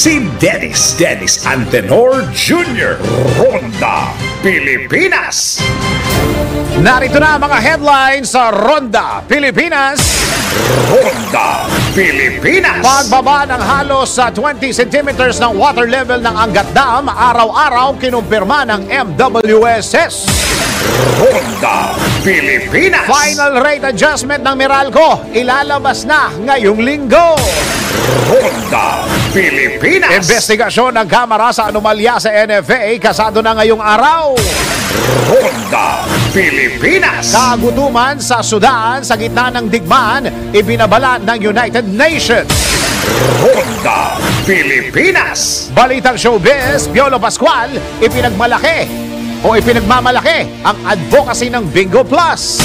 si Dennis Antenor Jr. Ronda Pilipinas. Narito na ang mga headlines sa Ronda Pilipinas. Ronda Pilipinas. Pagbaba ng halos sa 20 centimeters ng water level ng Angat Dam, araw-araw kinumpirma ng MWSS. Ronda Pilipinas. Final rate adjustment ng Meralco, ilalabas na ngayong linggo. Ronda Pilipinas. Investigasyon ng Kamara sa anomalya sa NFA, kasado na ngayong araw. Ronda Pilipinas. Kagutuman sa Sudan sa gitna ng digmaan, ibinabala ng United Nations. Ronda Pilipinas. Balitang showbiz, Piolo Pascual, ipinagmamalaki ang advocacy ng Bingo Plus.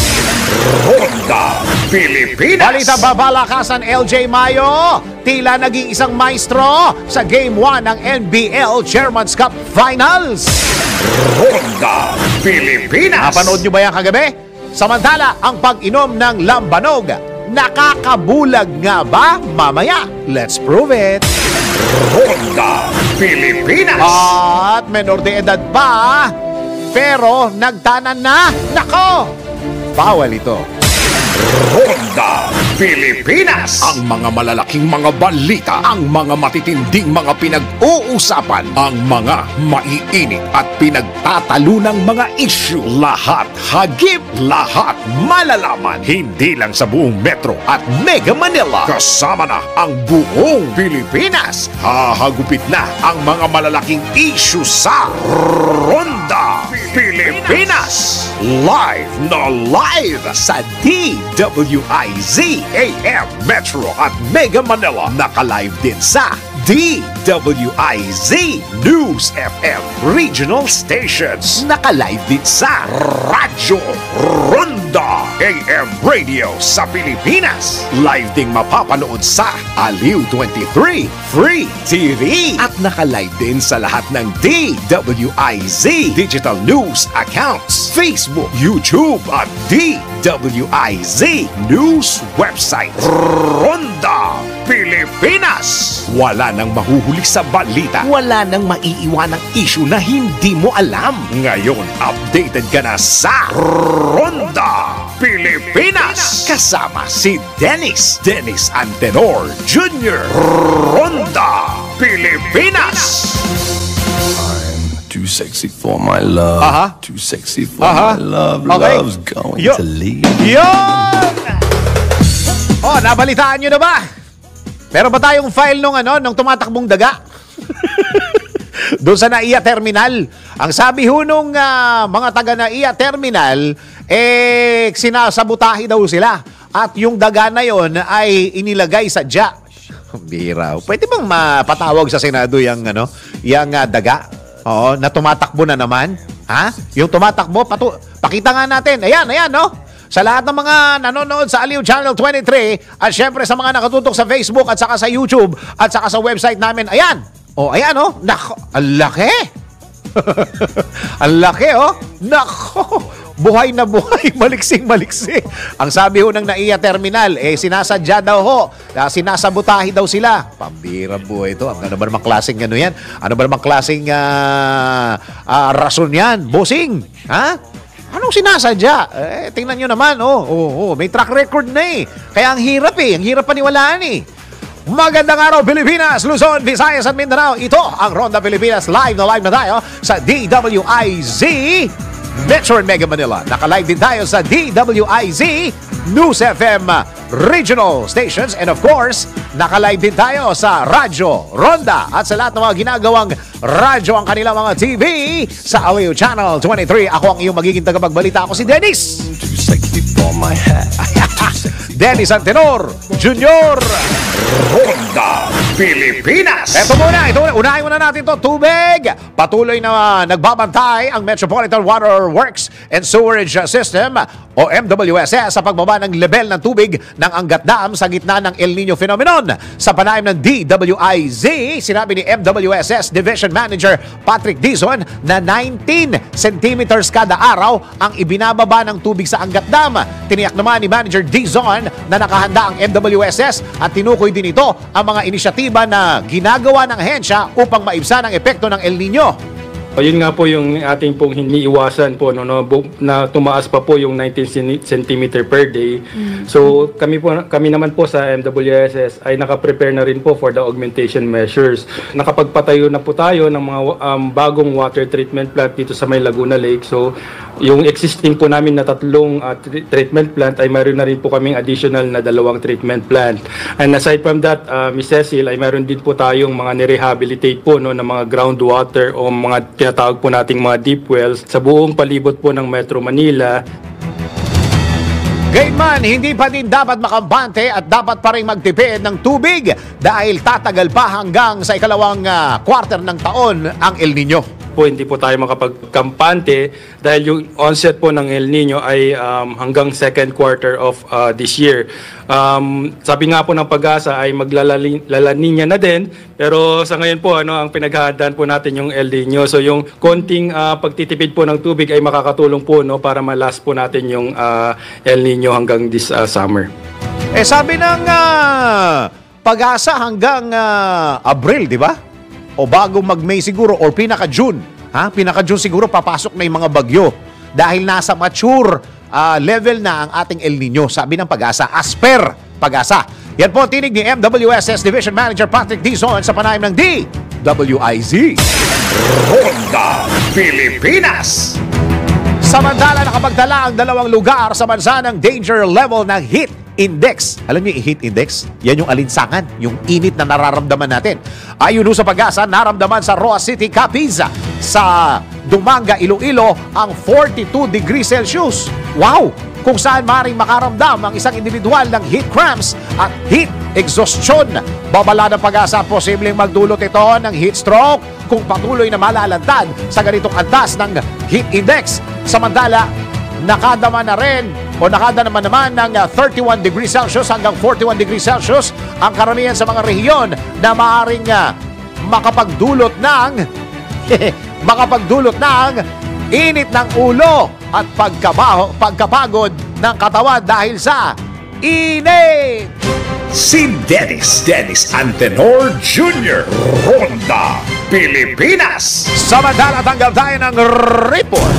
Ronda Pilipinas. Balita babalakasan, LJ Mayo, tila naging isang maestro sa Game 1 ng NBL Chairman's Cup Finals. Ronda Pilipinas. Napanood nyo ba yan kagabi? Samantala, ang pag-inom ng lambanog, nakakabulag nga ba? Mamaya, let's prove it. Ronda Pilipinas. At menor de edad pa, pero nagtanan na. Nako! Bawal ito. Ronda Pilipinas. Ang mga malalaking mga balita, ang mga matitinding mga pinag-uusapan, ang mga maiinit at pinagtatalunang mga issue. Lahat hagip, lahat malalaman. Hindi lang sa buong Metro at Mega Manila. Kasama na ang buong Pilipinas. Hahagupit na ang mga malalaking issue sa Ronda Pilipinas. Live na live sa DWIZ AM Metro at Mega Manila. Naka-live din sa DWIZ News FM Regional Stations. Naka-live din sa Radyo Ronda AM Radio sa Pilipinas. Live ding mapapanood sa Aliw 23 Free TV. At naka-live din sa lahat ng DWIZ Digital News accounts, Facebook, YouTube at DWIZ News website. Ronda Pilipinas. Wala nang mahuhuli sa balita. Wala nang maiiwanang issue na hindi mo alam. Ngayon, updated ka na sa Ronda Pilipinas. Kasama si Dennis Antenor Jr. Ronda Pilipinas. Too sexy for my love. Too sexy for my love. Okay. Love's going to leave. Yun! Oh, nabalitaan nyo na ba? Meron ba tayong file nung tumatakbong daga? Doon sa NAIA Terminal. Ang sabi ho nung mga taga NAIA Terminal, sinasabutahi daw sila. At yung daga na yon ay inilagay sa dya. Bira. Pwede bang mapatawag sa Senado yung daga? Oo, na tumatakbo na naman. Ha? Yung tumatakbo, pakita nga natin. Ayan, no? Sa lahat ng mga nanonood sa Aliw Channel 23 at syempre sa mga nakatutok sa Facebook at saka sa YouTube at saka sa website namin. Ayan. Oh, ayan oh. Nako, ang laki. Ang laki oh. Nako. Buhay na buhay, maliksing-maliksi. Ang sabi ho ng NAIA Terminal, sinasadya daw ho, sinasabutahi daw sila. Pambira buhay ito. Ano ba namang klaseng yan? Ano ba namang klaseng rason yan? Bossing? Ha? Anong sinasadya? Tingnan nyo naman, may track record na Kaya ang hirap Ang hirap paniwalaan Magandang araw, Pilipinas, Luzon, Visayas at Mindanao. Ito ang Ronda Pilipinas. Live na tayo sa DWIZ Metro and Mega Manila. Naka-live din tayo sa DWIZ News FM Regional Stations. And of course, naka-live din tayo sa Radyo Ronda at sa lahat ng mga ginagawang radyo ang kanilang mga TV sa Aliw Channel 23. Ako ang iyong magiging tagapagbalita. Ako si Dennis. Too sexy for my hat. Dennis Antenor Jr. Ronda Pilipinas. Ito muna. Unahin muna natin to. Tubig. Patuloy na nagbabantay ang Metropolitan Water Works and Sewerage System o MWSS sa pagbaba ng level ng tubig ng Angat Dam sa gitna ng El Nino phenomenon. Sa panaim ng DWIZ, sinabi ni MWSS Division Manager Patrick Dizon na 19 centimeters kada araw ang ibinababa ng tubig sa Angat Dam. Tiniyak naman ni Manager Dizon na nakahanda ang MWSS at tinukoy din ito ang mga inisyatibo alternatiba na ginagawa ng ahensya upang maibsan ang epekto ng El Nino? Yun nga po yung ating pong hiniiwasan po na tumaas pa po yung 19 cm per day. So kami naman po sa MWSS ay naka-prepare na rin po for the augmentation measures. Nakapagpatayo na po tayo ng mga bagong water treatment plant dito sa may Laguna Lake. So yung existing po namin na 3 treatment plant ay mayroon na rin po kaming additional na 2 treatment plant. And aside from that, Ms. Cecil, ay mayroon din po tayong mga nirehabilitate po ng mga groundwater o mga tinatawag po nating mga deep wells sa buong palibot po ng Metro Manila. Gayunman, hindi pa din dapat makambante at dapat pa rin magtipid ng tubig dahil tatagal pa hanggang sa ikalawang quarter ng taon ang El Nino. Hindi po tayo makapagkampante dahil yung onset po ng El Nino ay hanggang second quarter of this year. Sabi nga po ng Pag-asa ay maglalaninya na din, pero sa ngayon po ang pinaghahandaan po natin yung El Nino. So yung konting pagtitipid po ng tubig ay makakatulong po para malast po natin yung El Nino hanggang this summer. Sabi ng Pag-asa hanggang Abril, di ba? O bago mag-May siguro or pinaka-June. Pinaka-June siguro papasok na yung mga bagyo dahil nasa mature level na ang ating El Nino, sabi ng Pag-asa. As per Pag-asa. Yan po ang tinig ni MWSS Division Manager Patrick Dizon sa panayam ng DWIZ. Ronda Pilipinas. Samantala, nakapagtala ang 2 lugar sa bansa ng danger level ng heat index. Alam niyo yung heat index? Yan yung alinsangan, yung init na nararamdaman natin. Ayon sa Pag-asa, naramdaman sa Roa City, Capiz, sa Dumanga, Iloilo, ang 42 degrees Celsius. Wow! Kung saan maaaring makaramdam ang isang individual ng heat cramps at heat exhaustion. Babala ng Pag-asa, posibleng magdulot ito ng heat stroke kung patuloy na malalantad sa ganitong antas ng heat index. Samantala, nakadama naman ng 31 degrees Celsius hanggang 41 degrees Celsius ang karamihan sa mga rehiyon na maaaring makapagdulot ng init ng ulo at pagkapagod ng katawan dahil sa init. Si Dennis Antenor Jr. Ronda Pilipinas. Samantala, tanggal tayo ng report.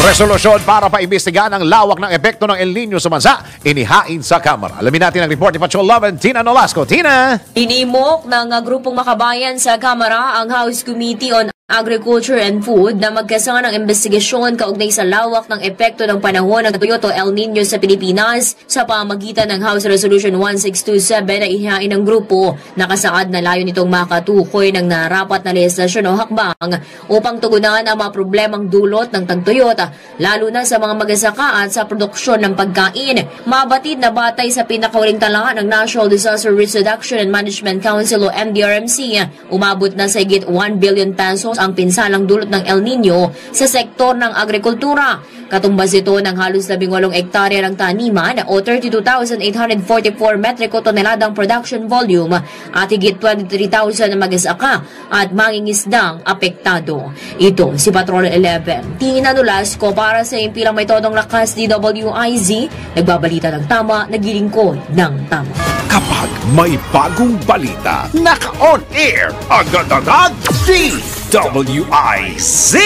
Resolusyon para paimbestigahan ang lawak ng epekto ng El Nino sa bansa, inihain sa Kamara. Alamin natin ang report ni Patrol Loven, Tina Nolasco. Tina! Inimok ng grupong makabayan sa Kamara ang House Committee on Agriculture and Food na magkasama ng investigasyon kaugnay sa lawak ng epekto ng panahon ng Toyota El Nino sa Pilipinas sa pamagitan ng House Resolution 1627 na ihain ng grupo. Nakasaad na layo nitong makatukoy ng narapat na legislasyon o hakbang upang tugunan ang mga problemang dulot ng Toyota, lalo na sa mga magsasaka at sa produksyon ng pagkain. Mabatid na batay sa pinakahuling talaan ng National Disaster Risk Reduction and Management Council o NDRMC, umabot na sa higit 1 billion pesos ang pinsalang dulot ng El Nino sa sektor ng agrikultura. Katumbas ito ng halos 18 hektarya ng taniman o 32,844 metriko toneladang production volume at higit 23,000 na mag-asaka at mangingisdang apektado. Ito si Patrol 11. Tina Nolasco para sa impilang may todong lakas DWIZ, nagbabalita ng tama, naglilingkod ng tama. Kapag may bagong balita, naka-on air, agad-agad, DWIZ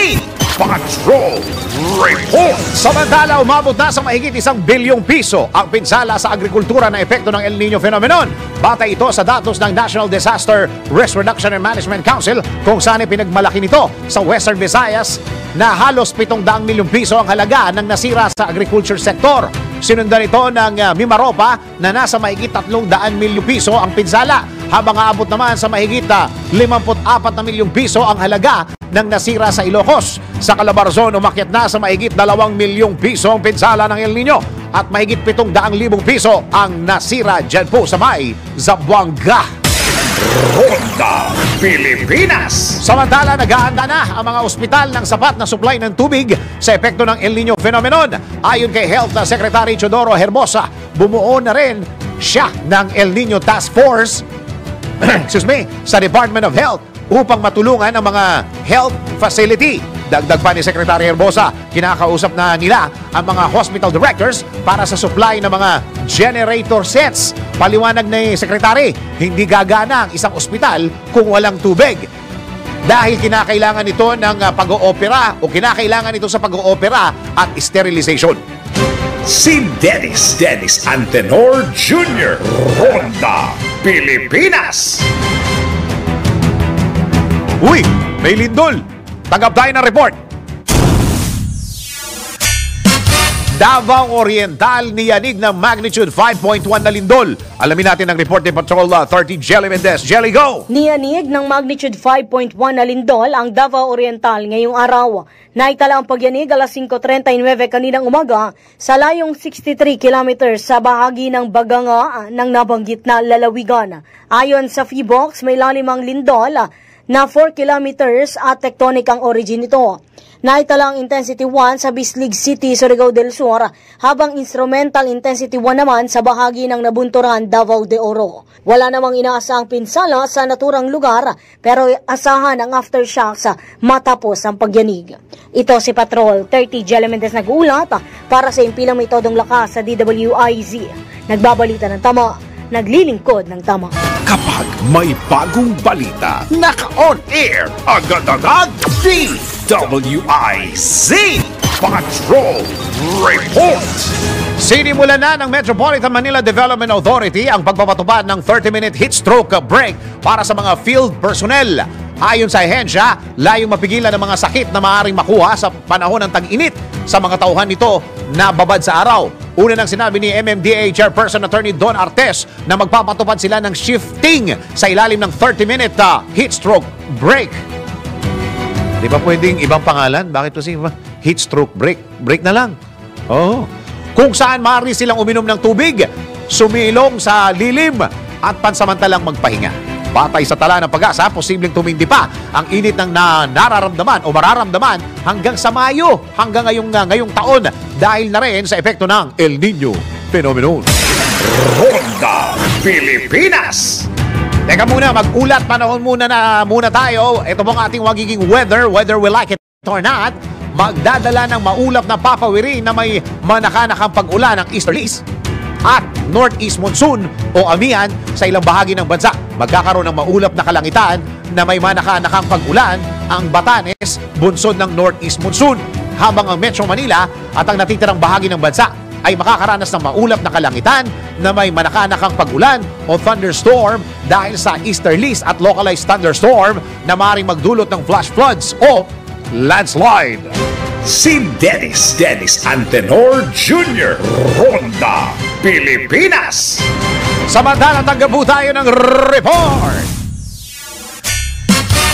Patrol Report. Samantala, umabot na sa mahigit 1 bilyong piso ang pinsala sa agrikultura na epekto ng El Nino phenomenon. Batay ito sa datos ng National Disaster Risk Reduction and Management Council kung saan pinagmalaki nito sa Western Visayas na halos 700 milyong piso ang halaga ng nasira sa agriculture sector. Sinundan ito ng Mimaropa na nasa mahigit 300 milyong piso ang pinsala, habang aabot naman sa mahigit 54 na milyong piso ang halaga ng nasira sa Ilocos. Sa Calabarzon, umakyat na sa mahigit 2 milyong piso ang pinsala ng El Nino at mahigit 700,000 piso ang nasira dyan po sa may Zamboanga. Ronda Pilipinas. Samantala, nag-aanda na ang mga ospital ng sapat na supply ng tubig sa epekto ng El Nino phenomenon. Ayon kay Health Secretary Chodoro Herbosa, bumuo na rin siya ng El Nino Task Force sa Department of Health upang matulungan ang mga health facility Dagdag pa ni Secretary Herbosa, kinakausap na nila ang mga hospital directors para sa supply ng mga generator sets. Paliwanag ni Secretary, hindi gagana ang isang ospital kung walang tubig. Dahil kinakailangan ito ng pag-oopera o kinakailangan ito sa pag-oopera at sterilization. Si Dennis Antenor Jr. Ronda, Pilipinas. Uy, may lindol. Tanggap tayo ng report. Davao Oriental niyanig ng magnitude 5.1 na lindol. Alamin natin ang report ni Patrol 30 Jelly Mendez. Jelly, go! Niyanig ng magnitude 5.1 na lindol ang Davao Oriental ngayong araw. Naitala ang pagyanig alas 5:39 kaninang umaga sa layong 63 kilometers sa bahagi ng Baganga ng nabanggit na lalawigan. Ayon sa Feebox, may lalim ang lindol na 4 kilometers at tectonic ang origin nito. Naitala ang intensity 1 sa Bislig City, Surigao del Sur, habang instrumental intensity 1 naman sa bahagi ng Nabunturan, Davao de Oro. Wala namang inaasahang pinsala sa naturang lugar, pero asahan ang aftershocks matapos ang pagyanig. Ito si Patrol 30 Jelly Mendez nag-uulat para sa impilang may todong lakas sa DWIZ. Nagbabalita ng tama, naglilingkod ng tama. Kapag may bagong balita, naka-on-air agad-agad DWIZ Patrol Report. Sinimulan na ng Metropolitan Manila Development Authority ang pagpapatupad ng 30-minute heat stroke break para sa mga field personnel. Ayon sa ahensya, layong mapigilan ang mga sakit na maaaring makuha sa panahon ng tag-init sa mga tauhan nito na babad sa araw. Una nang sinabi ni MMDA Chairperson Attorney Don Artes na magpapatupad sila ng shifting sa ilalim ng 30-minute heat stroke break. Di ba pwedeng ibang pangalan? Bakit kasi heat stroke break? Break na lang. Oo. Kung saan maaari silang uminom ng tubig, sumilong sa lilim at pansamantalang magpahinga. Batay sa tala ng Pag-asa, posibleng tumindi pa ang init ng nararamdaman o mararamdaman hanggang sa Mayo, hanggang ngayong taon dahil na rin sa epekto ng El Niño phenomenon. Ronda, Pilipinas. Teka muna, mag-ulat panahon muna tayo. Ito pong ating magiging weather, whether we like it or not. Magdadala ng maulap na papawiri na may manakanakang pag-ulan ng easterlies at northeast monsoon o amihan sa ilang bahagi ng bansa. Magkakaroon ng maulap na kalangitan na may manakanakang pag-ulan ang Batanes, bunsod ng northeast monsoon, habang ang Metro Manila at ang natitirang bahagi ng bansa ay makakaranas ng maulap na kalangitan na may manakanakang pag-ulan o thunderstorm dahil sa easterlies at localized thunderstorm na maaaring magdulot ng flash floods o landslide. Si Dennis Antenor Jr. Ronda, Pilipinas. Samantala, tanggap po tayo ng report.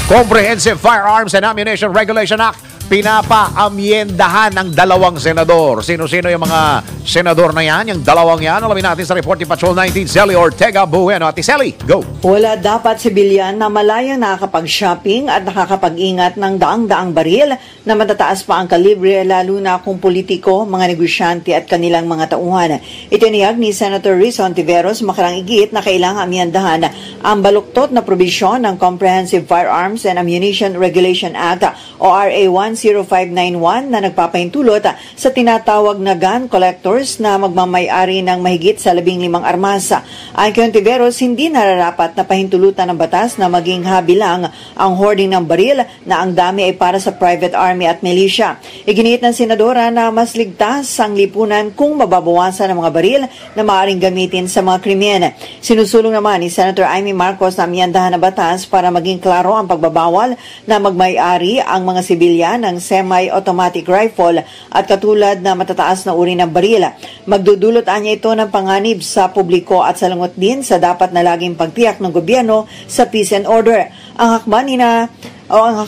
Comprehensive Firearms and Ammunition Regulation Act pinapaamyendahan ng 2 senador. Sino-sino yung mga senador na yan? Yung 2 yan. Alamin natin sa report ni Patrol 19, Sally Ortega Bueno. Ate Sally, go! Wala dapat sibilyan na malayang nakakapag-shopping at nakakapag-ingat ng daang-daang baril na matataas pa ang kalibre, lalo na kung politiko, mga negosyante at kanilang mga tauhan. Itiniyag ni Senator Riz Hontiveros makarang igit na kailangang amyendahan ang baluktot na probisyon ng Comprehensive Firearms and Ammunition Regulation Act o RA 10591 na nagpapahintulot sa tinatawag na gun collectors na magmamay-ari ng mahigit sa 15 armas. Ayon kay Hontiveros, hindi nararapat na pahintulutan ng batas na maging habilang ang hoarding ng baril na ang dami ay para sa private army at militia. Iginiit ng senadora na mas ligtas ang lipunan kung mababawasan ang mga baril na maaaring gamitin sa mga krimen. Sinusulong naman ni Senator Amy Marcos na amyendahan na batas para maging klaro ang pagbabawal na magmay-ari ang mga sibilyan ng semi-automatic rifle at katulad na matataas na uri ng baril. Magdudulot anya ito ng panganib sa publiko at salungot din sa dapat na laging pagtiyak ng gobyerno sa peace and order. Ang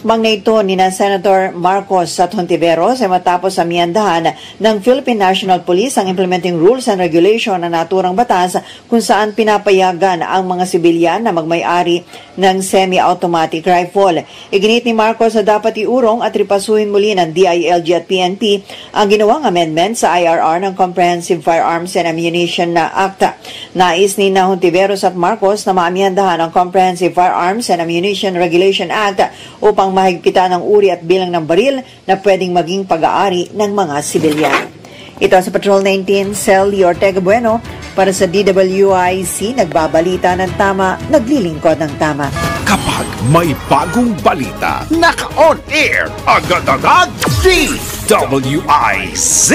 hakbang na ito ni Senator Marcos at Hontiveros ay matapos amyendahan ng Philippine National Police ang implementing rules and regulation na naturang batas kung saan pinapayagan ang mga sibilyan na magmay-ari ng semi-automatic rifle. Iginit ni Marcos na dapat iurong at ripasuhin muli ng DILG at PNP ang ginawang amendment sa IRR ng Comprehensive Firearms and Ammunition Act. Nais ni Hontiveros at Marcos na maamyendahan ang Comprehensive Firearms and Ammunition Regulation Act upang mahigpitan ang uri at bilang ng baril na pwedeng maging pag-aari ng mga sibilyan. Ito sa Patrol 19, Celly Ortega Bueno para sa DWIC, nagbabalita ng tama, naglilingkod ng tama. Kapag may bagong balita, naka-on air, agad-agad, DWIC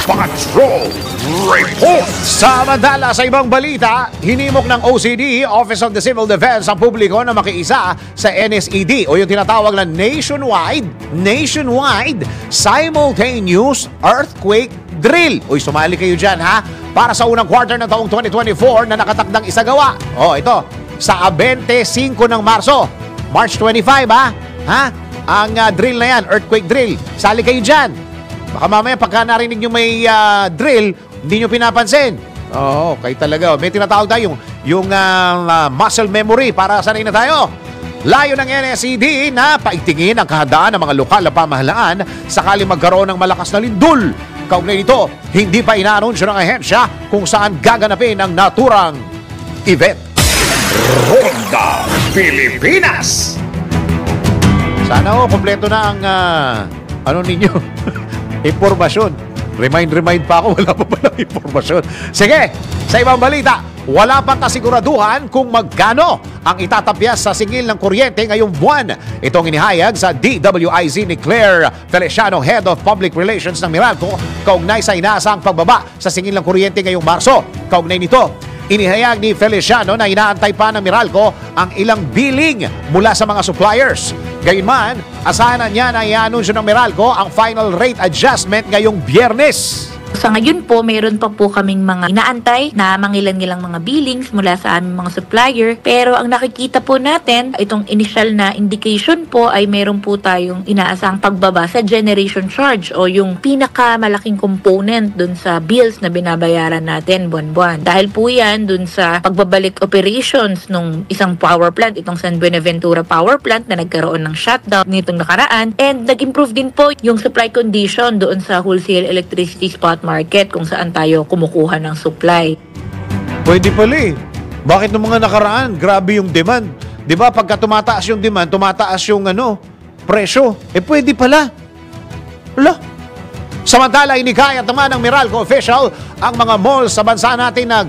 Patrol Report. Samantala sa ibang balita, hinimok ng OCD, Office of the Civil Defense, ang publiko na makiisa sa NSED o yung tinatawag na nationwide simultaneous earthquake drill. Uy, sumali kayo dyan ha, para sa unang quarter ng taong 2024 na nakatakdang isagawa. Ito, sa 25 ng Marso, March 25 ha? Ang drill na yan, earthquake drill. Sali kayo dyan. Baka mamaya pagka narinig nyo may drill, hindi nyo pinapansin. Kayo talaga. May tinatawag tayo yung muscle memory para sanay na tayo. Layo ng NSED na paigtingin ang kahandaan ng mga lokal na pamahalaan sakali magkaroon ng malakas na lindol. Kaugnay nito, hindi pa inaanunsyo ng ahensya kung saan gaganapin ang naturang event. Ronda Pilipinas. Sana kompleto na ang ninyo impormasyon. Remind pa ako, wala pa pala impormasyon. Sige, sa ibang balita, wala pang kasiguraduhan kung magkano ang itatapyas sa singil ng kuryente ngayong buwan. Itong inihayag sa DWIZ ni Claire Feliciano, Head of Public Relations ng Meralco, kaugnay sa inaasang pagbaba sa singil ng kuryente ngayong Marso. Kaugnay nito, inihayag ni Feliciano na inaantay pa ng Meralco ang ilang billing mula sa mga suppliers. Gayunman, asahan niya na i-anunsyo ng Meralco ang final rate adjustment ngayong Biyernes. Sa ngayon po, mayroon pa po kaming mga inaantay na mangilan-ngilang mga billings mula sa aming mga supplier. Pero ang nakikita po natin, itong initial na indication po ay mayroon po tayong inaasang pagbaba sa generation charge o yung pinakamalaking component dun sa bills na binabayaran natin buwan-buwan. Dahil po yan dun sa pagbabalik operations nung isang power plant, itong San Buenaventura Power Plant na nagkaroon ng shutdown nitong nakaraan. And nag-improve din po yung supply condition doon sa wholesale electricity spot market kung saan tayo kumukuha ng supply. Pwede pala Bakit nung mga nakaraan, grabe yung demand? Di ba pagka tumataas yung demand, tumataas yung presyo. Pwede pala. Wala. Samantala, inikayat naman ng Meralco official ang mga malls sa bansa natin na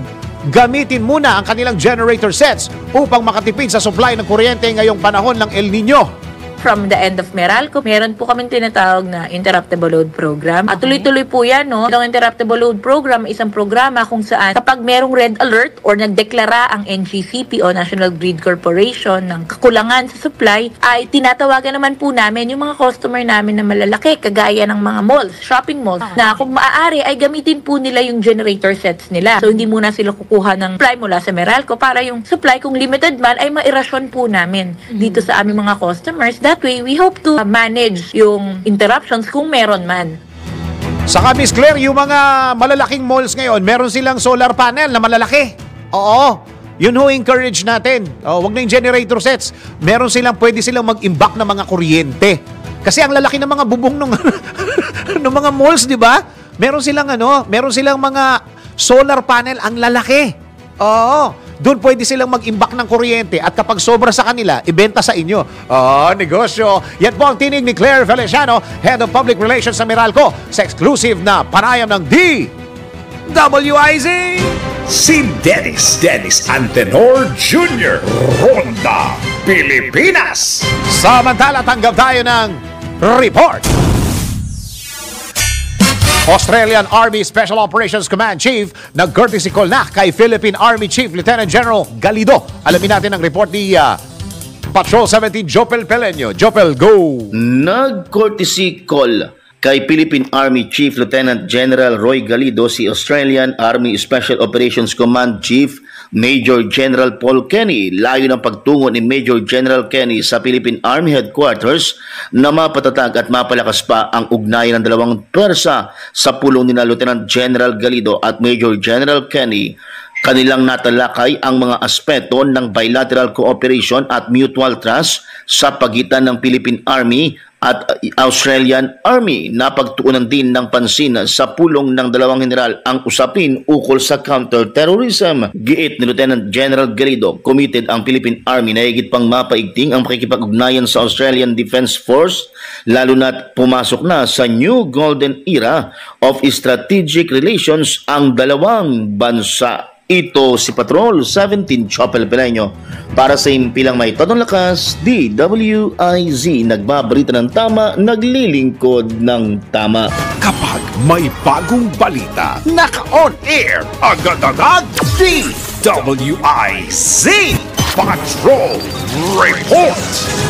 gamitin muna ang kanilang generator sets upang makatipid sa supply ng kuryente ngayong panahon ng El Nino. From the end of Meralco, meron po kaming tinatawag na interruptible load program. At tuloy-tuloy po yan, no? Itong interruptible load program, isang programa kung saan kapag merong red alert or nagdeklara ang NGCP o National Grid Corporation ng kakulangan sa supply, ay tinatawagan naman po namin yung mga customer namin na malalaki, kagaya ng mga malls, shopping malls, na kung maaari ay gamitin po nila yung generator sets nila. So, hindi muna sila kukuha ng supply mula sa Meralco para yung supply, kung limited man, ay mairasyon po namin dito sa aming mga customers. That way, we hope to manage yung interruptions kung meron man. Saka Miss Claire, yung mga malalaking malls ngayon, meron silang solar panel na malalaki. Oo, yun ho encourage natin. Wag na yung generator sets. Meron silang, pwede silang mag-imbak ng mga kuryente. Kasi ang lalaki ng mga bubong ng mga malls, di ba? Meron silang mga solar panel ang lalaki. Oo. Doon pwede silang mag-imbak ng kuryente at kapag sobra sa kanila, ibenta sa inyo. Negosyo. Yan po ang tinig ni Claire Feliciano, Head of Public Relations sa Meralco, sa exclusive na panayam ng DWIZ. Si Dennis Antenor Jr. Ronda Pilipinas. Samantala, tanggap tayo ng report. Australian Army Special Operations Command Chief nag-courtesy call na kay Philippine Army Chief Lieutenant General Galido. Alamin natin ang report ni Patrol 17 Jopel Peleño. Jopel, go! Nag-courtesy call kay Philippine Army Chief Lieutenant General Roy Galido si Australian Army Special Operations Command Chief Major General Paul Kenny. Layo ng pagtungo ni Major General Kenny sa Philippine Army Headquarters na mapatatag at mapalakas pa ang ugnayan ng dalawang pwersa sa pulong ni Lieutenant General Galido at Major General Kenny. Kanilang natalakay ang mga aspeto ng bilateral cooperation at mutual trust sa pagitan ng Philippine Army at Australian Army. Napagtuunan din ng pansin sa pulong ng dalawang general ang usapin ukol sa counter-terrorism. Giit ni Lieutenant General Galido, committed ang Philippine Army na higit pang mapaigting ang pakikipag-ugnayan sa Australian Defence Force, lalo na't pumasok na sa new golden era of strategic relations ang dalawang bansa. Ito si Patrol 17 Chopel Pileño para sa Impilang May Todong Lakas, DWIZ. Nagbabalita ng tama, naglilingkod ng tama. Kapag may bagong balita, naka-on air, agad-agad, DWIZ Patrol Report.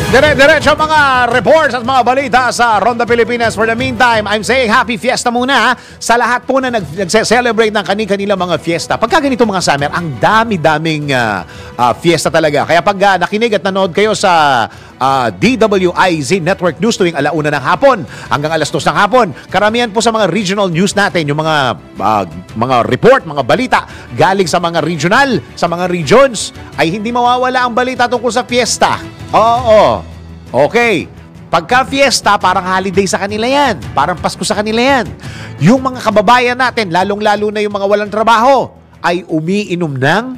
Diretso mga reports at mga balita sa Ronda Pilipinas. For the meantime, I'm saying happy fiesta muna sa lahat po na nagse-celebrate ng kanilang mga fiesta. Pagka ganito mga summer, ang dami-daming fiesta talaga. Kaya pag nakinig at nanood kayo sa DWIZ Network News tuwing 1:00 ng hapon hanggang 2:00 ng hapon, karamihan po sa mga regional news natin, yung mga report, mga balita galing sa mga regional, sa mga regions, ay hindi mawawala ang balita tungkol sa fiesta. Oo. Okay. Pagka fiesta, parang holiday sa kanila yan. Parang Pasko sa kanila yan. Yung mga kababayan natin, lalong-lalo na yung mga walang trabaho, ay umiinom ng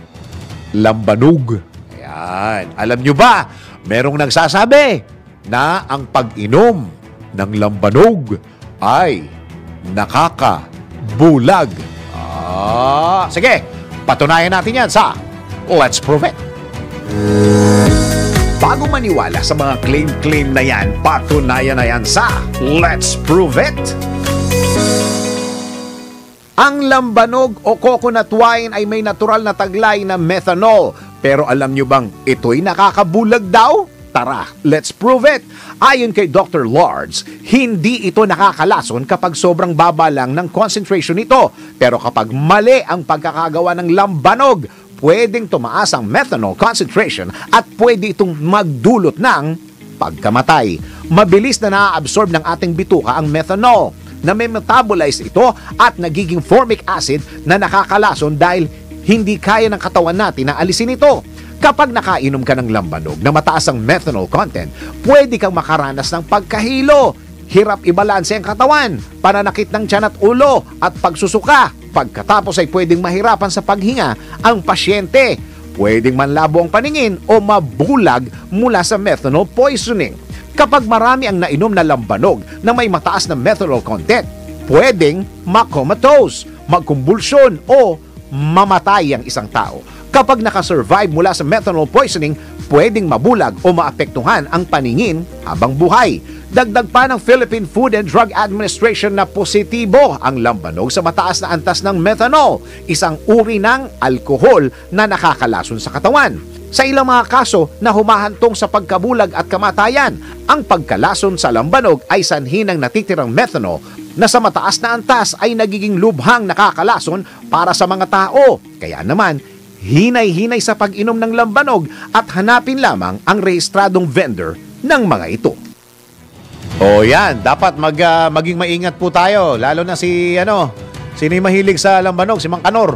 lambanog. Ayan. Alam nyo ba, merong nagsasabi na ang pag-inom ng lambanog ay nakakabulag. Sige, patunayan natin yan sa Let's Prove It. Bago maniwala sa mga claim-claim na yan, patunayan na yan sa Let's Prove It. Ang lambanog o coconut wine ay may natural na taglay na methanol. Pero alam nyo bang ito'y nakakabulag daw? Tara, let's prove it! Ayon kay Dr. Lords, hindi ito nakakalason kapag sobrang baba lang ng concentration nito. Pero kapag mali ang pagkakagawa ng lambanog, pwedeng tumaas ang methanol concentration at pwede itong magdulot ng pagkamatay. Mabilis na na-absorb ng ating bituka ang methanol, na may metabolize ito at nagiging formic acid na nakakalason dahil hindi kaya ng katawan natin na alisin ito. Kapag nakainom ka ng lambanog na mataas ang methanol content, pwede kang makaranas ng pagkahilo, hirap ibalanse ang katawan, pananakit ng tiyan at ulo, at pagsusuka. Pagkatapos ay pwedeng mahirapan sa paghinga ang pasyente. Pwedeng manlabo ang paningin o mabulag mula sa methanol poisoning. Kapag marami ang nainom na lambanog na may mataas na methanol content, pwedeng makomatose, magkumbulsyon o mamatay ang isang tao. Kapag nakasurvive mula sa methanol poisoning, pwedeng mabulag o maapektuhan ang paningin habang buhay. Dagdag pa ng Philippine Food and Drug Administration na positibo ang lambanog sa mataas na antas ng methanol, isang uri ng alkohol na nakakalason sa katawan. Sa ilang mga kaso na humahantong sa pagkabulag at kamatayan, ang pagkalason sa lambanog ay sanhi ng natitirang methanol na sa mataas na antas ay nagiging lubhang nakakalason para sa mga tao. Kaya naman, hinay-hinay sa pag-inom ng lambanog at hanapin lamang ang rehistradong vendor ng mga ito. O yan, dapat maging maingat po tayo, lalo na sino yung mahilig sa lambanog, si Mang Kanor.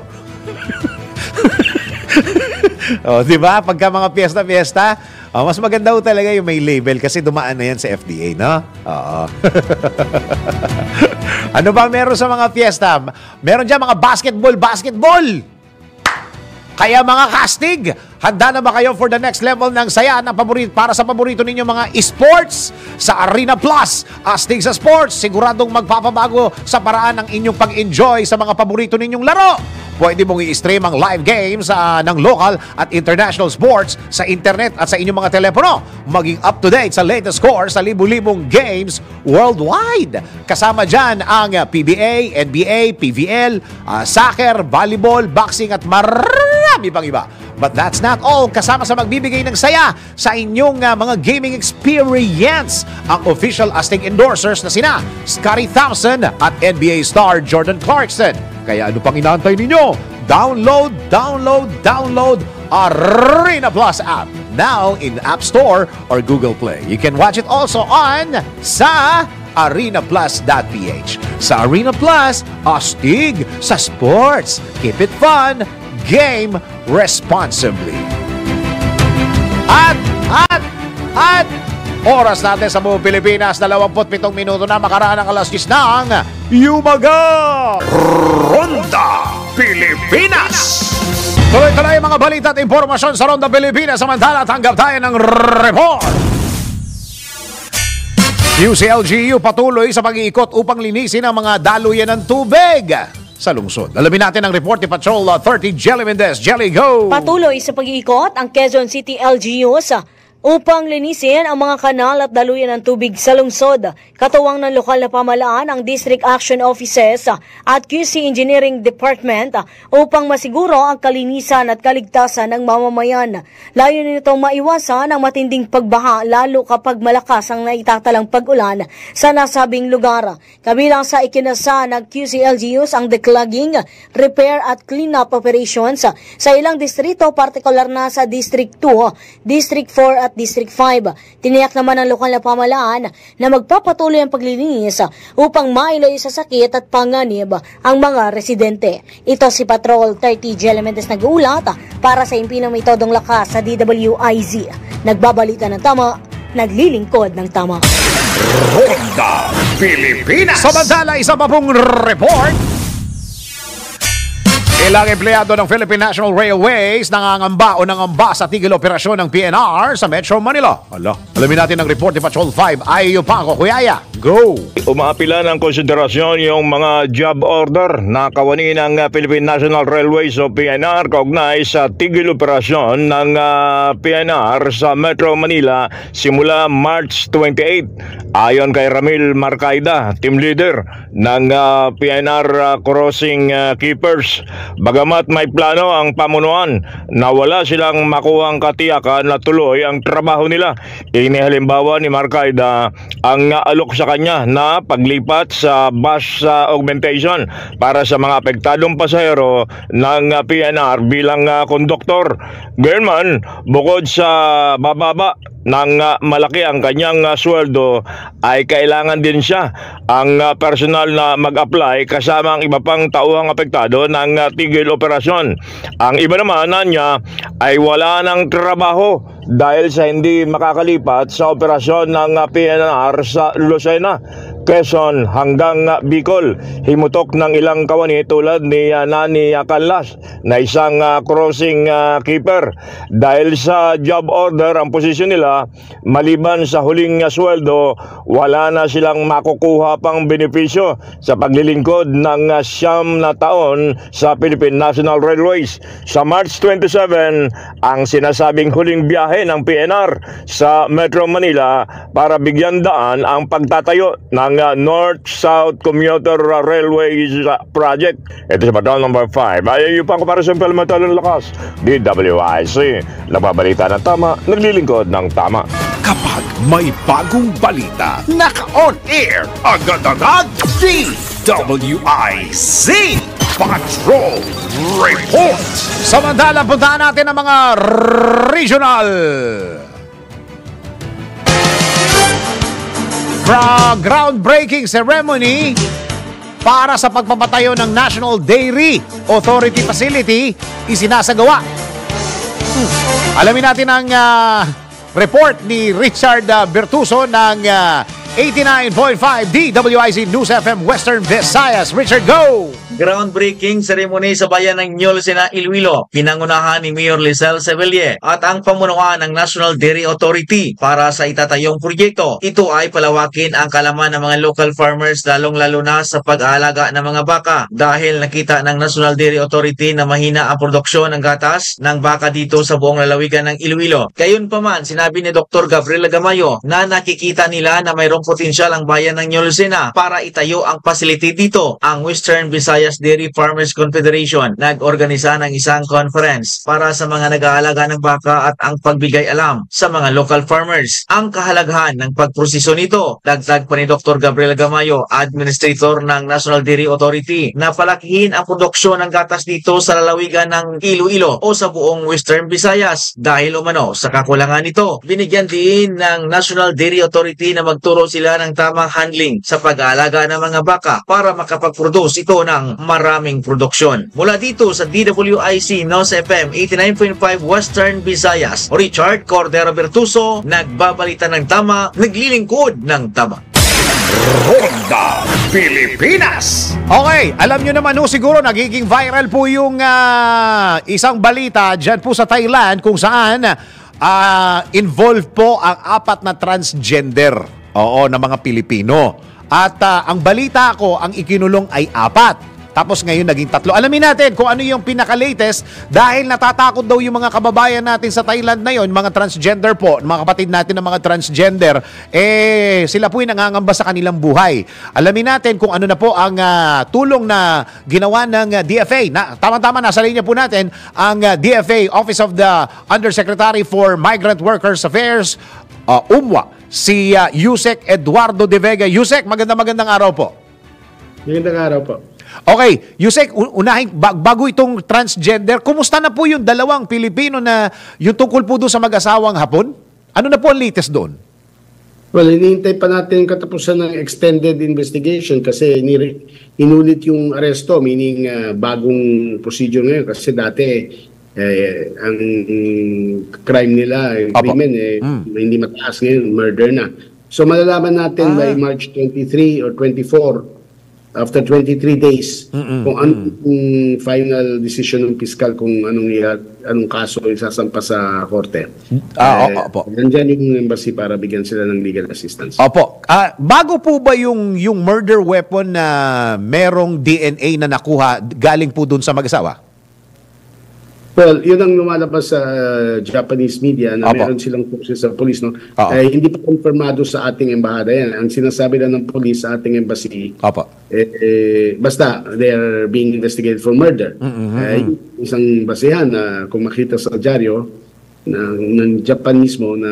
O, di ba? Pagka mga piyesta-piyesta, mas maganda ho talaga yung may label kasi dumaan na yan sa FDA, no? Oo. Ano ba meron sa mga piyesta? Meron dyan mga basketball! Kaya mga kastig, handa na ba kayo for the next level ng saya na para sa paborito ninyo mga esports? Sa Arena Plus, astig sa sports, siguradong magpapabago sa paraan ng inyong pag-enjoy sa mga paborito ninyong laro. Pwede mong i-stream ang live games ng local at international sports sa internet at sa inyong mga telepono. Maging up-to-date sa latest scores sa libu-libong games worldwide. Kasama dyan ang PBA, NBA, PVL, soccer, volleyball, boxing at marami pang iba. But that's not all. Kasama sa magbibigay ng saya sa inyong mga gaming experience, ang official astig endorsers na sina Scottie Thompson at NBA star Jordan Clarkson. Kaya ano pang inaantay ninyo? Download Arena Plus app now in App Store or Google Play. You can watch it also on sa arenaplus.ph. Sa Arena Plus, astig sa sports. Keep it fun. Game responsibly. At Oras natin sa buong Pilipinas, 27 minuto na makaraan ng alas 10 ng Umaga! Ronda Pilipinas! Tuloy-tuloy mga balita at impormasyon sa Ronda Pilipinas. Samantala, tanggap tayo ng report. UCLGU patuloy sa pag-iikot upang linisin ang mga daluyan ng tubig sa lungsod. Alamin natin ang report ni Patrol 30 Jelly Mendez. Jelly, go! Patuloy sa pag-iikot ang Quezon City LGUs upang linisin ang mga kanal at daluyan ng tubig sa lungsod. Katuwang ng lokal na pamahalaan ang District Action Offices at QC Engineering Department upang masiguro ang kalinisan at kaligtasan ng mamamayan. Layunin nitong maiwasan ang matinding pagbaha lalo kapag malakas ang naitatalang pag-ulan sa nasabing lugar. Kabilang sa ikinasa ng QC-LGUs ang declogging, repair at cleanup operations sa ilang distrito, partikular na sa District 2, District 4 at District 5. Tiniyak naman ng lokal na pamahalaan na magpapatuloy ang paglilinis upang mailayo sa sakit at panganib ang mga residente. Ito si Patrol 30 Jelly Mendez nag-uulat para sa impinang may todong lakas sa DWIZ. Nagbabalita ng tama, naglilingkod ng tama. Ronda Pilipinas! Samantala, isa pa pong report. Ilang empleyado ng Philippine National Railways nangangamba o nangamba sa tigil operasyon ng PNR sa Metro Manila. Alamin natin ang report ni Patrol 5. Ayo pa ako, Kuyaya. Go! Umaapila ng konsiderasyon yung mga job order na kawani ng Philippine National Railways o PNR kaugnay sa tigil operasyon ng PNR sa Metro Manila simula March 28. Ayon kay Ramil Marcaida, team leader ng PNR Crossing Keepers, bagamat may plano ang pamunuan na wala silang makuhang katiyakan na tuloy ang trabaho nila. Inihalimbawa ni Marcaida ang alok sa kanya na paglipat sa bus augmentation para sa mga apektadong pasahero ng PNR bilang konduktor. Gayunman, bukod sa bababa nang malaki ang kanyang sweldo, ay kailangan din siya ang personal na mag-apply kasama ang iba pang tauhang apektado ng tigil operasyon. Ang iba naman niya ay wala ng trabaho dahil sa hindi makakalipat sa operasyon ng PNR sa Lucena, Quezon hanggang Bicol. Himutok ng ilang kawani tulad ni Nani Canlas na isang crossing keeper. Dahil sa job order ang posisyon nila, maliban sa huling sweldo, wala na silang makukuha pang benepisyo sa paglilingkod ng 9 na taon sa Philippine National Railways. Sa March 27, ang sinasabing huling biyahe ng PNR sa Metro Manila para bigyan daan ang pagtatayo ng North-South Commuter Railways Project. Ito sa Batal number 5. Ay yung pang-comparison Palimental ng lakas. DWIC. Nagbabalita ng tama, naglilingkod ng tama. Kapag may bagong balita, naka-on air, agad-agad, DWIC Patrol Report. Samantala, puntahan natin ang mga regional. Groundbreaking ceremony para sa pagpapatayo ng National Dairy Authority Facility isinasagawa. Alamin natin ang report ni Richard Bertuso ng 89.5 DWIZ News FM Western Visayas. Richard, go! Groundbreaking ceremony sa bayan ng Ñolsena, Iloilo. Pinangunahan ni Mayor Lizelle Seville at ang pamunuan ng National Dairy Authority para sa itatayong proyekto. Ito ay palawakin ang kalaman ng mga local farmers lalong-lalo na sa pag-aalaga ng mga baka dahil nakita ng National Dairy Authority na mahina ang produksyon ng gatas ng baka dito sa buong lalawigan ng Iloilo. Gayunpaman, sinabi ni Dr. Gabriela Gamayo na nakikita nila na mayroong potensyal ang bayan ng Ñolsena para itayo ang facility dito. Ang Western Visayas Dairy Farmers Confederation nag-organisa ng isang conference para sa mga nag-aalaga ng baka at ang pagbigay alam sa mga local farmers. Ang kahalagahan ng pagproseso nito, dagdag pa ni Dr. Gabriel Gamayo, Administrator ng National Dairy Authority, na palakihin ang produksyon ng gatas dito sa lalawigan ng Iloilo o sa buong Western Visayas. Dahil umano sa kakulangan nito, binigyan din ng National Dairy Authority na magturo sila ng tamang handling sa pag-aalaga ng mga baka para makapag-produce ito ng ng maraming produksyon. Mula dito sa DWIC NOS FM 89.5 Western Visayas, Richard Cordero Bertuso, nagbabalita ng tama, naglilingkod ng tama. Ronda Pilipinas. Okay, alam nyo naman siguro nagiging viral po yung isang balita dyan po sa Thailand kung saan involved po ang 4 na transgender na mga Pilipino. At ang balita ko, ang ikinulong ay 4. Tapos ngayon naging 3. Alamin natin kung ano yung pinaka-latest dahil natatakot daw yung mga kababayan natin sa Thailand na yon, mga transgender po, mga kapatid natin na mga transgender, sila po yung nangangamba sa kanilang buhay. Alamin natin kung ano na po ang tulong na ginawa ng DFA. Tama-tama, nasa linya po natin ang DFA, Office of the Undersecretary for Migrant Workers Affairs, UMWA, si Yusek Eduardo De Vega. Yusek, magandang araw po. Magandang araw po. Okay, Yusek, unahin, bago itong transgender, kumusta na po yung 2 Pilipino na yung tungkol po doon sa mag-asawang Hapon? Ano na po ang latest doon? Well, hinihintay pa natin yung katapusan ng extended investigation kasi inulit yung aresto, meaning bagong procedure ngayon kasi dati ang crime nila, krimen, hindi mataas ngayon, murder na. So malalaman natin by March 23 or 24, after 23 days, kung anong final decision ng piskal kung anong kaso isasampa sa korte. Nandiyan yung embassy para bigyan sila ng legal assistance. Opo. Bago po ba yung murder weapon na merong DNA na nakuha galing po dun sa mag-asawa? Well, yun ang lumalabas sa Japanese media na meron silang process sa police. No? Hindi pa konfirmado sa ating embahada yan. Ang sinasabi lang ng police sa ating embassy, basta they are being investigated for murder. Isang basehan na kung makita sa dyaryo ng Japan mismo na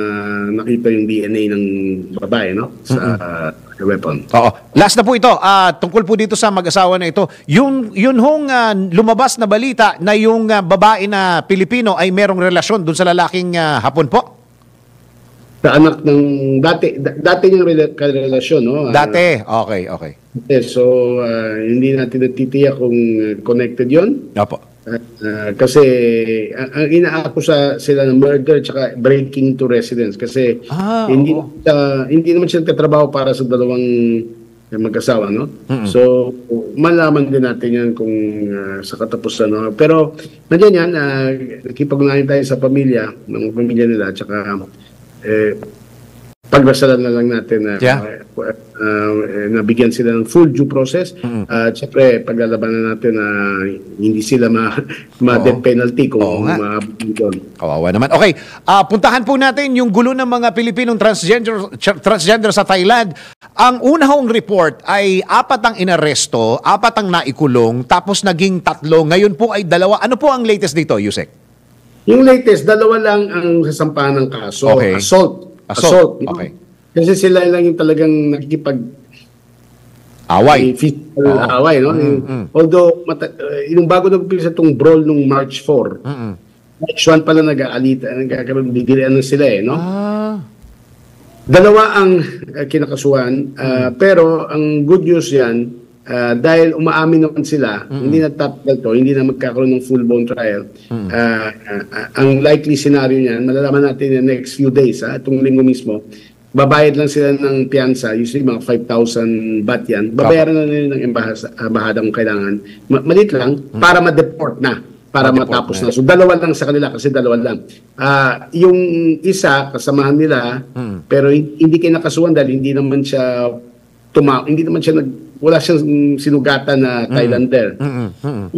nakita yung DNA ng babae sa weapon. Last na po ito, tungkol po dito sa mag-asawa na ito. Yun hong lumabas na balita na yung babae na Pilipino ay merong relasyon dun sa lalaking Hapon po? Sa anak ng dati niyang relasyon, no? Dati, okay. So, hindi natin natitiyak kung connected yun. Opo. Kasi ang inaakusa sila ng murder tsaka breaking into residence kasi hindi naman siya nagtatrabaho para sa 2 mag-asawa, no? So malaman din natin yan kung sa katapusan, no? Pero nandiyan yan, nakipag-ugnayan tayo sa pamilya nila tsaka pagdasalan na lang natin na nabigyan sila ng full due process. Siyempre, paglalabanan natin na hindi sila ma-death penalty kung ma-doon. Kawawa naman. Okay, puntahan po natin yung gulo ng mga Pilipinong transgender sa Thailand. Ang unang report ay 4 ang inaresto, 4 ang naikulong, tapos naging 3. Ngayon po ay 2. Ano po ang latest dito, Yusek? Yung latest, 2 lang ang sasampahan ng kaso. Assault. Okay. Kasi sila lang yung talagang away. Physical away, no? Although, yung bago nagpisa itong brawl nung March 4, March 1 pala nag-aalita, nagkakaroon na sila, no? 2 ang kinakasuhan, pero ang good news yan, dahil umaamin naman sila, hindi nagtatagal to, hindi na magkakaroon ng full-blown trial. Ang likely scenario niyan, malalaman natin in the next few days, itong linggo mismo, babayad lang sila ng piyansa, usually mga 5,000 baht yan. Babayaran na nila ng embahada kung kailangan. Malit lang, para ma-deport na, para matapos na. So 2 lang sa kanila kasi 2 lang. Yung isa, kasamahan nila, pero hindi kinakasuhan dahil hindi naman siya wala siyang sinugatan na Thailander.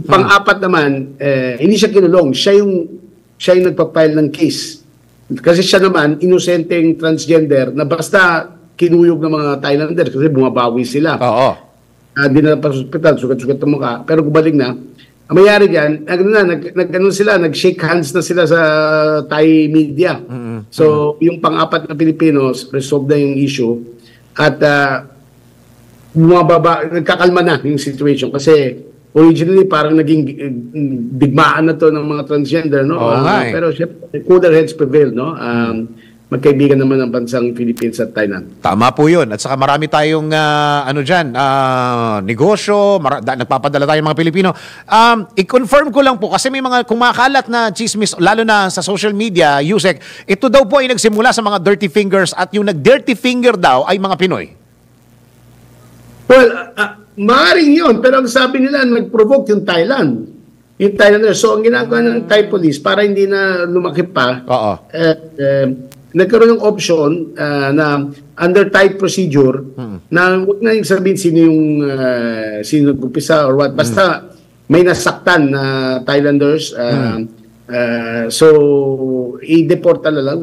Pang-4 naman, hindi siya kinulong. Siya yung nagpa-file ng case. Kasi siya naman, inosenteng transgender na basta kinuyog ng mga Thailander kasi bumabawi sila. Hindi na pa sa hospital, sugat-sugat ang mukha. Pero gumaling na. Ang mayari dyan, nag-shake hands na sila sa Thai media. So, yung pang-4 na Pilipinos, resolve na yung issue. At nagkakalma na yung situation kasi originally parang naging digmaan na to ng mga transgender, no? Pero syempre cooler heads prevail, no? magkaibigan naman ng bansang Philippines at Thailand. Tama po yun. At saka marami tayong negosyo, nagpapadala tayo mga Pilipino. I-confirm ko lang po kasi may mga kumakalat na chismis, lalo na sa social media, Yusek, ito daw po ay nagsimula sa mga dirty fingers at yung nag-dirty finger daw ay mga Pinoy. Well, maaaring yun, pero ang sabi nila, nag-provoke yung Thailand. Yung Thailand. So, ang ginagawa ng Thai police, para hindi na lumaki pa, nagkaroon ng option na under tight procedure na huwag na yung sabihin sino nag-umpisa or what. Basta may nasaktan na Thailanders. So, i-deport na lang.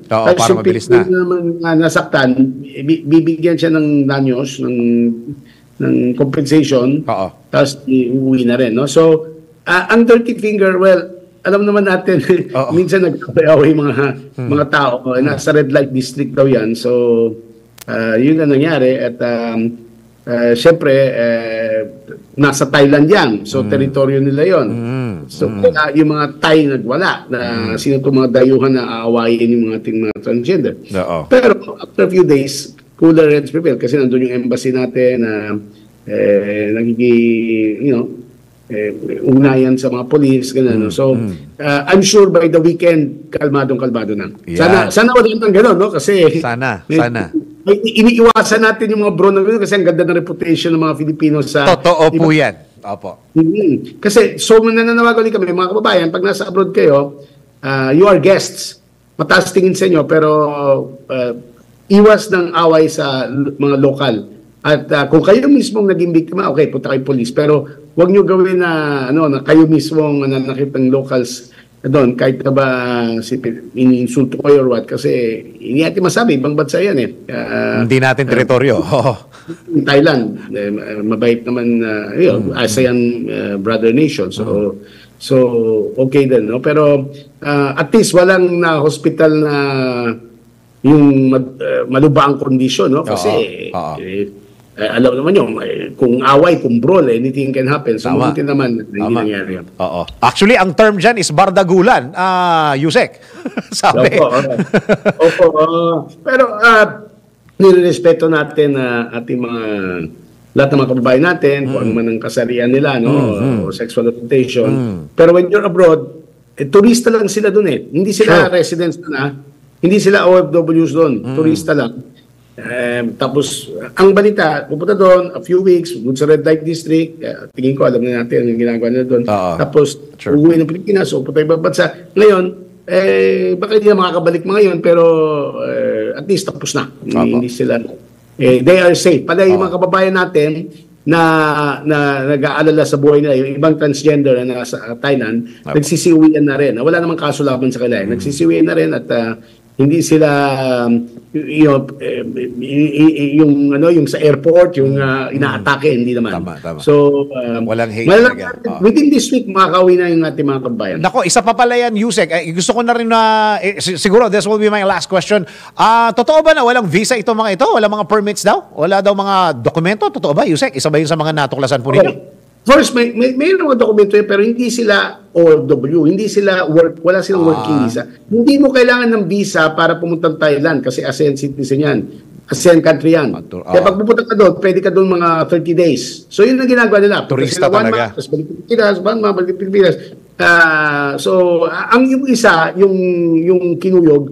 Oo, para mabilis na. Naman nasaktan, bibigyan siya ng danyos, ng compensation. Tapos iuwi na rin. No? So, ang dirty finger, well, alam naman natin, minsan nagkakaway mga tao. Nasa red light district daw yan. So, yun ang nangyari. At syempre, nasa Thailand yan. So, teritoryo nila yon. So, yung mga Thai nagwala na sino itong mga dayuhan na aawayin yung mga transgender. Pero, after a few days, cooler heads prevail kasi nandun yung embassy natin na ugnayan sa mga police, ganun. So, I'm sure by the weekend, kalmadong-kalmado na. Yeah. Sana wala ng ganun, no? Kasi, sana. Iniiwasan natin yung mga bro na ganun kasi ang ganda ng reputation ng mga Filipino sa... Totoo po yan. Opo. Kasi, nananawagan ulit kami, mga kababayan, pag nasa abroad kayo, you are guests. Mataas tingin sa inyo, pero iwas ng away sa mga lokal. At kung kayo mismong naging biktima, okay, punta kayo police. Pero huwag nyo gawin na kayo mismong nakita ng locals doon, kahit na ba iniinsulto kayo or what. Kasi hindi natin masabi, ibang bansa yan eh. Hindi natin teritoryo. Thailand, mabait naman, ASEAN brother nation. So okay din. No? Pero at least walang na-hospital na yung malubaang kondisyon. No? Kasi alam naman yun, kung away, kung brawl, anything can happen. So, mabuti naman hindi nangyari yan. Actually, ang term dyan is bardagulan, Yusek. Sabi. Opo. Pero, nirespeto natin ating lahat ng mga kababayan natin, kung ano man ang kasarian nila, o sexual orientation. Pero when you're abroad, turista lang sila dun eh. Hindi sila residents na, hindi sila OFWs dun. Turista lang. Tapos, ang balita, pupunta doon, a few weeks, doon sa Red Light District, tingin ko, alam na natin ang ginagawa nila doon. Tapos, uuwi ng Pilipinas, so pupunta ibang bansa. Ngayon, baka hindi na makakabalik mga yun, pero at least tapos na. Hindi sila, they are safe. Pala yung mga kababayan natin na nag-aalala sa buhay nila, yung ibang transgender na nasa Thailand, nagsisiuwian na rin. Wala namang kaso laban sa kanila. Nagsisiuwian na rin at hindi sila yung sa airport, yung inaatake, hindi naman. Tama. So, walang hate. Within this week, makakauwi na yung ating mga kabayan. Nako, isa pa pala yan, Yusek. Gusto ko na rin na, siguro, this will be my last question. Totoo ba na walang visa itong mga ito? Walang mga permits daw? Wala daw mga dokumento? Totoo ba, Yusek? Isa ba yun sa mga natuklasan po ninyo? First, may mga dokumento pero hindi sila OFW, hindi sila wala silang working visa. Hindi mo kailangan ng visa para pumunta ng Thailand kasi ASEAN citizen yan. ASEAN country yan. Kaya pag pupunta ka doon, pwede ka doon mga 30 days. So yun ang ginagawa nila. Turista talaga. Tapos balik Pilipinas. So, ang yung isa, yung kinuyog,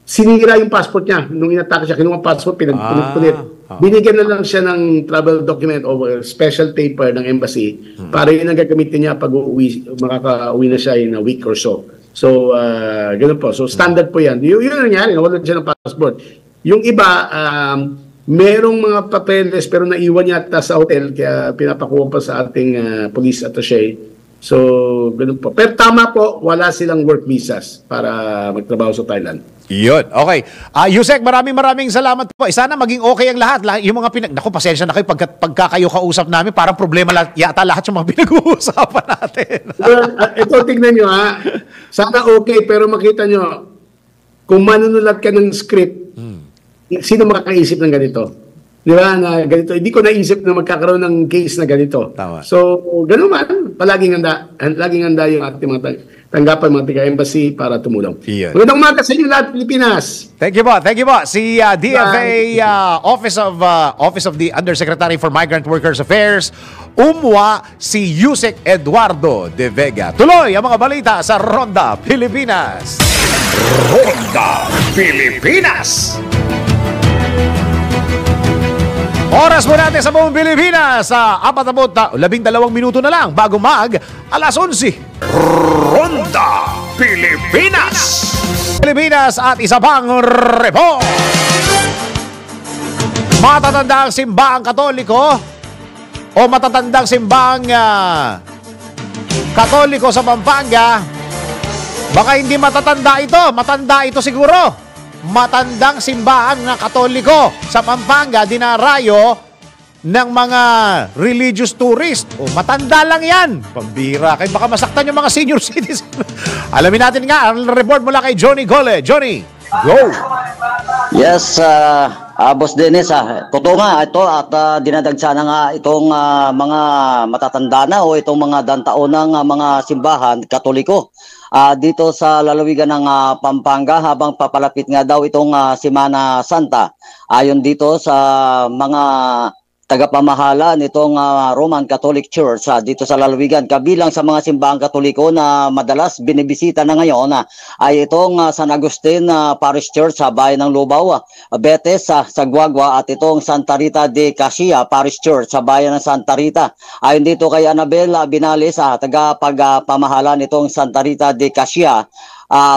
sinira yung passport niya. Nung inatake siya, kinuha passport, pinagpunit. Binigyan na lang siya ng travel document o special paper ng embassy para yun ang gagamitin niya pag makaka-uwi na siya in a week or so. So, ganun po. So, standard po yan. Yun ang nangyari. Nawalan siya ng passport. Yung iba, merong mga papeles pero naiwan yata sa hotel kaya pinapakuha pa sa ating police attaché. So, ganun po. Pero tama po, wala silang work visas para magtrabaho sa Thailand. Yun. Okay. Yusek, maraming salamat po. Sana maging okay ang lahat. Yung mga naku, pasensya na kayo pagka kayo kausap namin, parang problema yata lahat yung mga pinag-uusapan natin. Ito, tignan nyo ha. Sana okay, pero makita nyo, kung manunulat ka ng script, sino makakaisip ng ganito? Di ba, na ganito. Hindi ko naisip na magkakaroon ng case na ganito. Tama. So, gano'n man, palaging handa yung ating mga tanggapan mga taga-embassy para tumulong. Iyan. Magandang umaga sa inyo lahat, Pilipinas. Thank you po. Thank you po. Si DFA Office of the Undersecretary for Migrant Workers Affairs, si Yusek Eduardo de Vega. Tuloy ang mga balita sa Ronda Pilipinas. Ronda Pilipinas. Oras mo natin sa buong Pilipinas sa 12 minuto na lang bago alas 11. Ronda Pilipinas. Pilipinas at isa pang report. Matatandang simbahang Katoliko o matatandang simbahang Katoliko sa Pampanga. Baka hindi matatanda ito siguro. Matandang simbahan ng Katoliko sa Pampanga dinarayo ng mga religious tourist. O matanda lang yan. Pambira. Kahit baka masaktan yung mga senior citizen. Alamin natin nga ang report mula kay Johnny Gole. Johnny, go! Yes, Boss Dennis, totoo nga ito at dinadagsa na nga itong mga matatanda na o itong mga dantaonang mga simbahan Katoliko. Dito sa lalawigan ng Pampanga habang papalapit nga daw itong Semana Santa. Ayon dito sa mga tagapamahala nitong Roman Catholic Church dito sa lalawigan, kabilang sa mga simbahang Katoliko na madalas binibisita na ngayon ay itong San Agustin Parish Church sa bayan ng Lubao, Betes sa Guagua at itong Santa Rita de Casia Parish Church sa bayan ng Santa Rita. Ayon dito kay Annabel Binales, tagapagpamahala nitong Santa Rita de Casia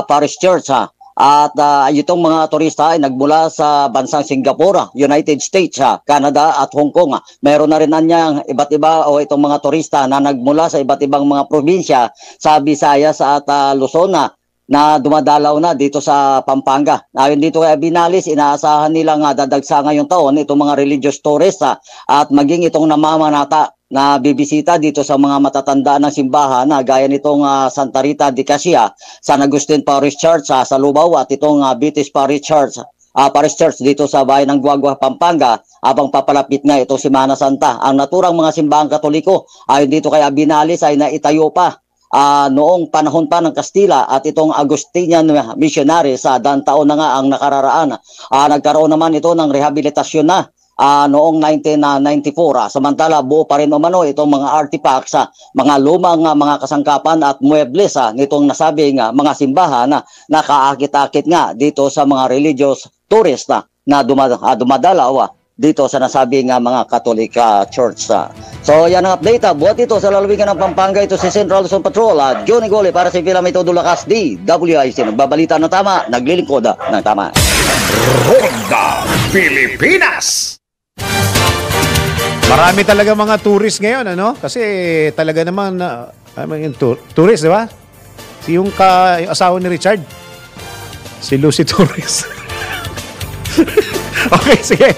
Parish Church. At itong mga turista ay nagmula sa bansang Singapore, United States, Canada at Hong Kong. Meron na rin niyang iba't iba o itong mga turista na nagmula sa iba't ibang mga probinsya sa Visayas at Luzon na dumadalaw na dito sa Pampanga. Ayon dito kay Binales, inaasahan nilang dadagsa ngayong taon itong mga religious tourists at maging itong namamanata na bibisita dito sa mga matatanda ng simbahan gaya nitong Santa Rita de Casia, San Agustin Parish Church sa Lubao at itong Betes Parish Church dito sa bayan ng Guagua, Pampanga habang papalapit nga itong Semana Santa. Ang naturang mga simbahang Katoliko ayon dito kay Abinales ay naitayo pa noong panahon pa ng Kastila at itong Agustinian missionary sa taon na nga ang nakararaan. Nagkaroon naman ito ng rehabilitasyon na noong 1994. Samantala buo pa rin umano itong mga artifacts, mga lumang mga kasangkapan at muebles nitong nasabing mga simbahan na nakaakit-akit nga dito sa mga religious tourist na dumadalaw dito sa nasabing mga Catholic Church. So yan ang update. Buhat ito sa lalawigan ng Pampanga. Ito si Central Luzon Patrol Johnny Gole para sa Filamito Dulakas DWIC. Nagbabalita ng tama, naglilingkod ng tama. Ronda Pilipinas. Marami talaga mga tourist ngayon, Kasi talaga naman, yung tourist, di ba? Yung asawa ni Richard, si Lucy Torres. Okay, sige.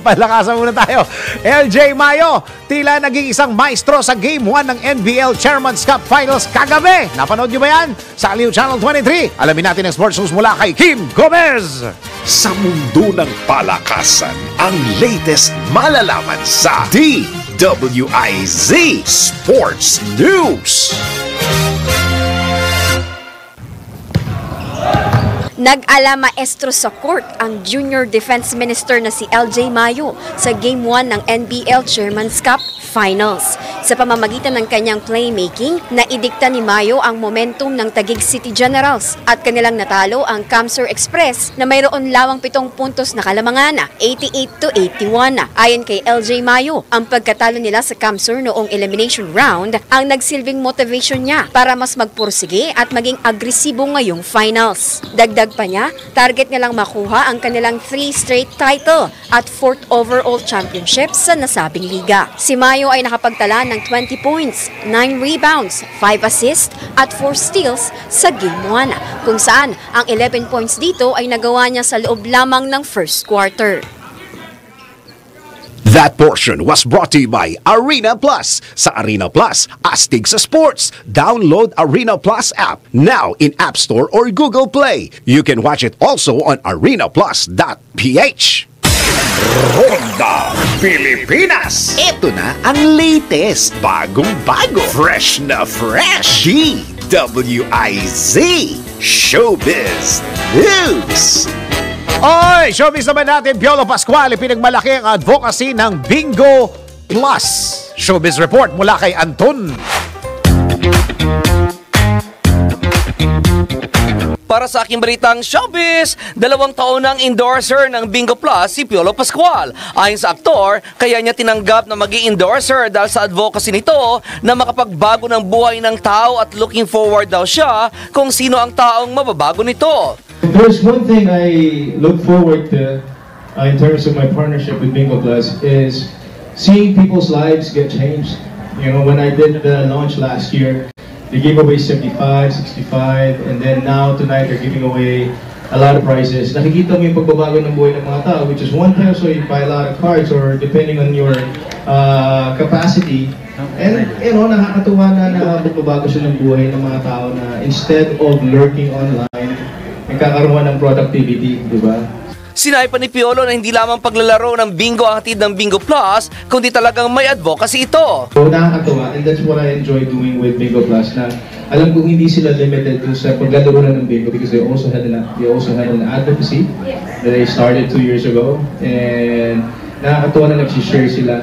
Palakasan muna tayo. LJ Mayo, tila naging isang maestro sa Game 1 ng NBL Chairman's Cup Finals kagabi. Napanood nyo ba yan? Sa Aliw Channel 23. Alamin natin ang sports news mula kay Kim Gomez. Sa mundo ng palakasan, ang latest malalaman sa DWIZ Sports News. Nag-ala maestro sa court ang Junior Defense Minister na si LJ Mayo sa Game 1 ng NBL Chairman's Cup Finals. Sa pamamagitan ng kanyang playmaking, naidikta ni Mayo ang momentum ng Taguig City Generals at kanilang natalo ang Camsur Express na mayroon lawang 7 puntos na kalamangan, 88-81. Ayon kay LJ Mayo, ang pagkatalo nila sa Camsur noong elimination round ang nagsilbing motivation niya para mas magpursige at maging agresibo ngayong finals. Dagdag pa niya, target nilang makuha ang kanilang 3 straight title at 4th overall championship sa nasabing liga. Si Mayo ay nakapagtala ng 20 points, 9 rebounds, 5 assists at 4 steals sa Game 1, kung saan ang 11 points dito ay nagawa niya sa loob lamang ng first quarter. That portion was brought to you by Arena Plus. Sa Arena Plus, astig sa sports. Download Arena Plus app now in App Store or Google Play. You can watch it also on arenaplus.ph. Ronda Pilipinas. Ito na ang latest, bagong-bago, fresh na fresh. DWIZ Showbiz News. Oy, showbiz naman natin, Piolo Pascual, pinagmalaki ang advocacy ng Bingo Plus. Showbiz report mula kay Anton. Para sa aking balitang showbiz, 2 taon ng endorser ng Bingo Plus si Piolo Pascual. Ayon sa aktor, kaya niya tinanggap na maging endorser dahil sa advocacy nito na makapagbago ng buhay ng tao at looking forward daw siya kung sino ang taong mababago nito. If there's one thing I look forward to in terms of my partnership with Bingo Plus is seeing people's lives get changed. You know, when I did the launch last year, they gave away 75, 65, and then now tonight they're giving away a lot of prizes. Nakikita mo yung pagbabago ng buhay ng mga tao, which is 1 peso, you buy a lot of cards, or depending on your capacity. And, you know, nakakatuwa na magbabago siya ng buhay ng mga tao na instead of lurking online, nagkakaroon ng productivity, di ba? Sinabi pa ni Piolo na hindi lamang paglalaro ng bingo ang hatid ng Bingo Plus, kundi talagang may advocacy ito. So nakakatawa, and that's what I enjoy doing with Bingo Plus, na alam kong hindi sila limited dun sa paglalaro na ng bingo because they also had an advocacy that they started 2 years ago, and nakakatawa na nag-share sila,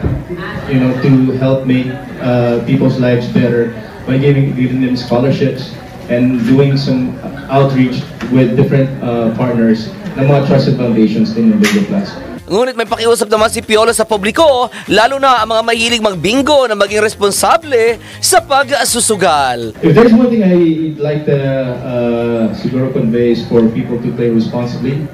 you know, to help make people's lives better by giving them scholarships and doing some outreach with different partners ng mga trusted foundations din ng Bingo Plus. Ngunit may pakiusap naman si Piolo sa publiko, lalo na ang mga mahilig magbingo na maging responsable sa pag-susugal. If there's one thing I'd like to siguro convey is for people to play responsibly.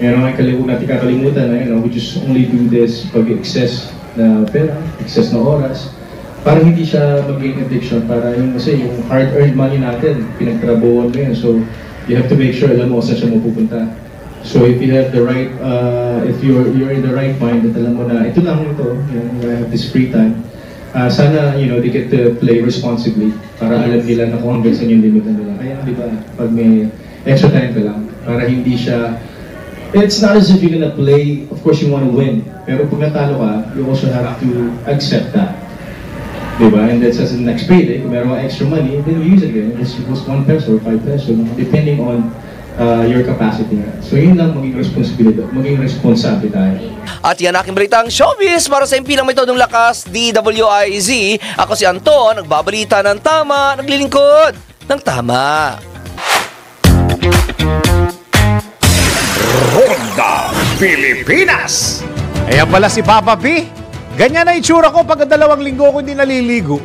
You know, natin kakalimutan na, you know, we just only do this pag-excess na pera, excess na oras, para hindi siya maging addiction, para yung hard-earned money natin, pinagtrabahuan mo yun. So, you have to make sure alam mo saan siya mapupunta. So if you have the right, if you're in the right mind, at alam mo na ito lang ito, you know, I have this free time. Sana, you know, they get to play responsibly para alam nila na kung hanggang saan yung limit nila. Kaya, di ba, pag may extra time ka lang, para hindi siya, it's not as if you're gonna play, of course you want to win, pero pag natalo ka, you also have to accept that. Diba? And that's as the next payday, kung meron ka extra money, then you use it again. It was 1 peso or 5 peso, depending on your capacity. So yun lang maging responsibility, maging responsable tayo. At yan aking balitang showbiz para sa impilang may todong lakas, DWIZ. Ako si Anton, nagbabalita ng tama, naglilingkod ng tama. Ronda Pilipinas. Ayan pala si Papa P. Ganyan na itsura ko pag 2 linggo ko hindi naliligo.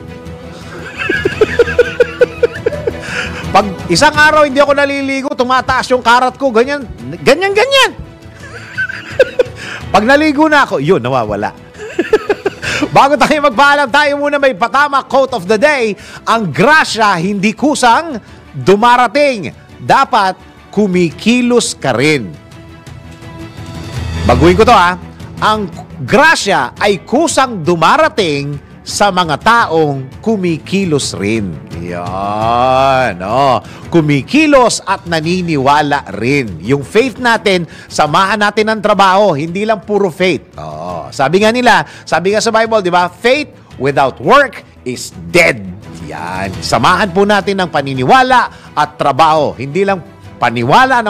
Pag isang araw hindi ako naliligo, tumataas yung karat ko, ganyan. Pag naligo na ako, yun, nawawala. Bago tayo magpaalam, tayo muna may patama quote of the day. Ang grasya hindi kusang dumarating. Dapat kumikilos ka rin. Baguhin ko to ha. Ang grasya ay kusang dumarating sa mga taong kumikilos rin. Yan. Oh. Kumikilos at naniniwala rin. Yung faith natin, samahan natin ng trabaho. Hindi lang puro faith. Oh. Sabi nga sa Bible, di ba? Faith without work is dead. Yan. Samahan po natin ng paniniwala at trabaho. Hindi lang paniwala.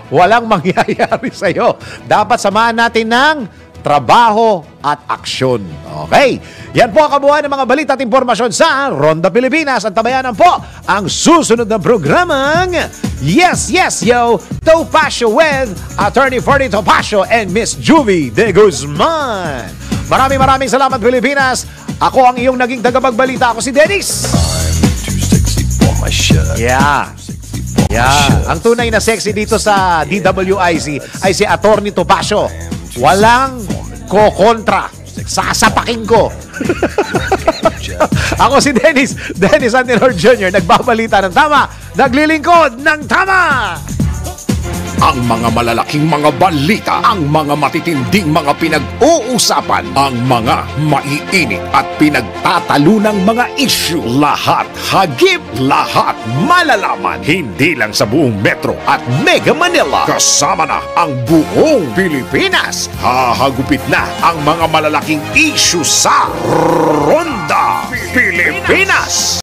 Walang mangyayari sa'yo. Dapat samahan natin ng trabaho at aksyon. Okay. Yan po ang kabuuan ng mga balita at impormasyon sa Ronda Pilipinas. At tabayanan po ang susunod na programang Yes, Yes, Yo, Topacio with Attorney Ferdy Topacio and Miss Juvie de Guzman. Maraming salamat, Pilipinas. Ako ang iyong naging tagapagbalita. Ako si Dennis. Yeah. Ang tunay na sexy dito sa DWIZ ay si Attorney Topacio. Walang kokontra. Sasapakin ko. Ako si Dennis Antenor Jr. Nagbabalita ng tama, naglilingkod ng tama. Ang mga malalaking mga balita, ang mga matitinding mga pinag-uusapan, ang mga maiinit at pinagtatalunang mga issue. Lahat hagip, lahat malalaman. Hindi lang sa buong Metro at Mega Manila. Kasama na ang buong Pilipinas. Hahagupit na ang mga malalaking issue sa Ronda Pilipinas.